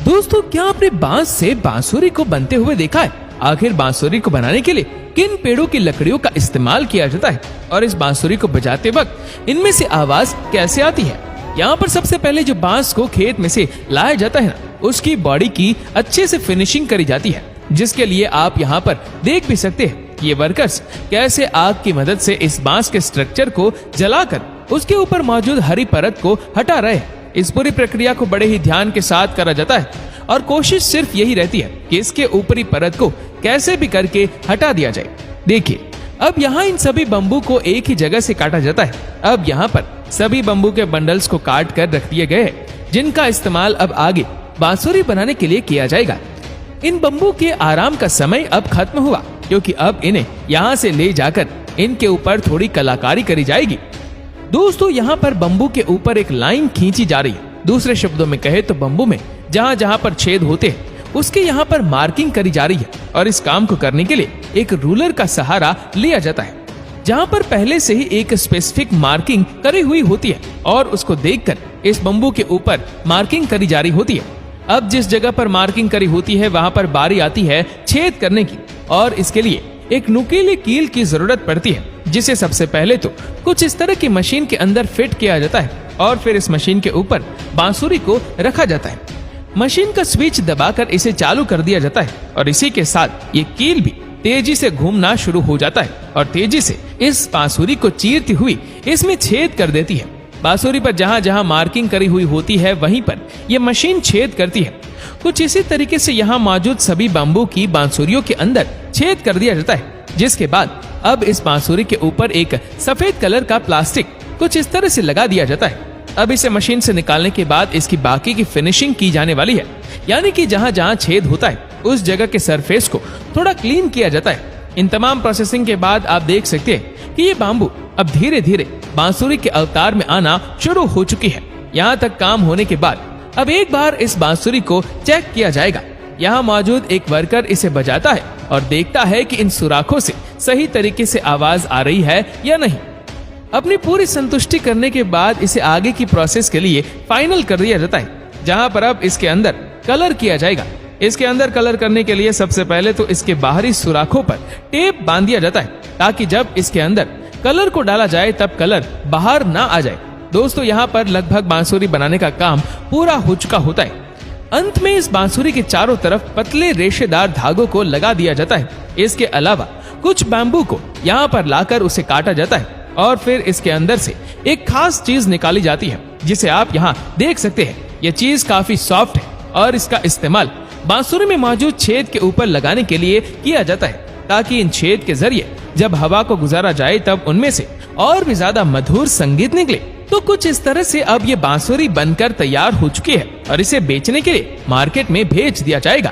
दोस्तों, क्या आपने बांस से बांसुरी को बनते हुए देखा है? आखिर बांसुरी को बनाने के लिए किन पेड़ों की लकड़ियों का इस्तेमाल किया जाता है और इस बांसुरी को बजाते वक्त इनमें से आवाज कैसे आती है? यहाँ पर सबसे पहले जो बांस को खेत में से लाया जाता है ना, उसकी बॉडी की अच्छे से फिनिशिंग करी जाती है, जिसके लिए आप यहाँ पर देख भी सकते हैं कि ये वर्कर्स कैसे आग की मदद से इस बांस के स्ट्रक्चर को जलाकर उसके ऊपर मौजूद हरी परत को हटा रहे हैं। इस पूरी प्रक्रिया को बड़े ही ध्यान के साथ करा जाता है और कोशिश सिर्फ यही रहती है कि इसके ऊपरी परत को कैसे भी करके हटा दिया जाए। देखिए, अब यहाँ इन सभी बम्बू को एक ही जगह से काटा जाता है। अब यहाँ पर सभी बम्बू के बंडल्स को काट कर रख दिए गए हैं, जिनका इस्तेमाल अब आगे बांसुरी बनाने के लिए किया जाएगा। इन बम्बू के आराम का समय अब खत्म हुआ, क्योंकि अब इन्हें यहाँ से ले जाकर इनके ऊपर थोड़ी कलाकारी करी जाएगी। दोस्तों, यहाँ पर बम्बू के ऊपर एक लाइन खींची जा रही है। दूसरे शब्दों में कहे तो बम्बू में जहाँ जहाँ पर छेद होते हैं उसके यहाँ पर मार्किंग करी जा रही है और इस काम को करने के लिए एक रूलर का सहारा लिया जाता है, जहाँ पर पहले से ही एक स्पेसिफिक मार्किंग करी हुई होती है और उसको देखकर इस बम्बू के ऊपर मार्किंग करी जा रही होती है। अब जिस जगह पर मार्किंग करी होती है वहाँ पर बारी आती है छेद करने की और इसके लिए एक नुकीली कील की जरूरत पड़ती है, जिसे सबसे पहले तो कुछ इस तरह की मशीन के अंदर फिट किया जाता है और फिर इस मशीन के ऊपर बांसुरी को रखा जाता है। मशीन का स्विच दबाकर इसे चालू कर दिया जाता है और इसी के साथ ये कील भी तेजी से घूमना शुरू हो जाता है और तेजी से इस बांसुरी को चीरती हुई इसमें छेद कर देती है। बांसुरी पर जहाँ जहाँ मार्किंग करी हुई होती है वहीं पर यह मशीन छेद करती है। कुछ इसी तरीके से यहाँ मौजूद सभी बम्बू की बांसुरियों के अंदर छेद कर दिया जाता है, जिसके बाद अब इस बांसुरी के ऊपर एक सफेद कलर का प्लास्टिक कुछ इस तरह से लगा दिया जाता है। अब इसे मशीन से निकालने के बाद इसकी बाकी की फिनिशिंग की जाने वाली है, यानी कि जहाँ जहाँ छेद होता है उस जगह के सरफेस को थोड़ा क्लीन किया जाता है। इन तमाम प्रोसेसिंग के बाद आप देख सकते हैं कि ये बाम्बू अब धीरे धीरे बांसुरी के अवतार में आना शुरू हो चुकी है। यहाँ तक काम होने के बाद अब एक बार इस बांसुरी को चेक किया जाएगा। यहाँ मौजूद एक वर्कर इसे बजाता है और देखता है कि इन सुराखों से सही तरीके से आवाज आ रही है या नहीं। अपनी पूरी संतुष्टि करने के बाद इसे आगे की प्रोसेस के लिए फाइनल कर दिया जाता है, जहाँ पर अब इसके अंदर कलर किया जाएगा। इसके अंदर कलर करने के लिए सबसे पहले तो इसके बाहरी सुराखों पर टेप बांध दिया जाता है, ताकि जब इसके अंदर कलर को डाला जाए तब कलर बाहर ना आ जाए। दोस्तों, यहाँ पर लगभग बांसुरी बनाने का काम पूरा हो चुका होता है। अंत में इस बांसुरी के चारों तरफ पतले रेशेदार धागों को लगा दिया जाता है। इसके अलावा कुछ बैम्बू को यहाँ पर लाकर उसे काटा जाता है और फिर इसके अंदर से एक खास चीज निकाली जाती है, जिसे आप यहाँ देख सकते हैं। यह चीज काफी सॉफ्ट है और इसका इस्तेमाल बांसुरी में मौजूद छेद के ऊपर लगाने के लिए किया जाता है, ताकि इन छेद के जरिए जब हवा को गुजारा जाए तब उनमें से और भी ज्यादा मधुर संगीत निकले। तो कुछ इस तरह से अब ये बांसुरी बनकर तैयार हो चुकी है और इसे बेचने के लिए मार्केट में भेज दिया जाएगा।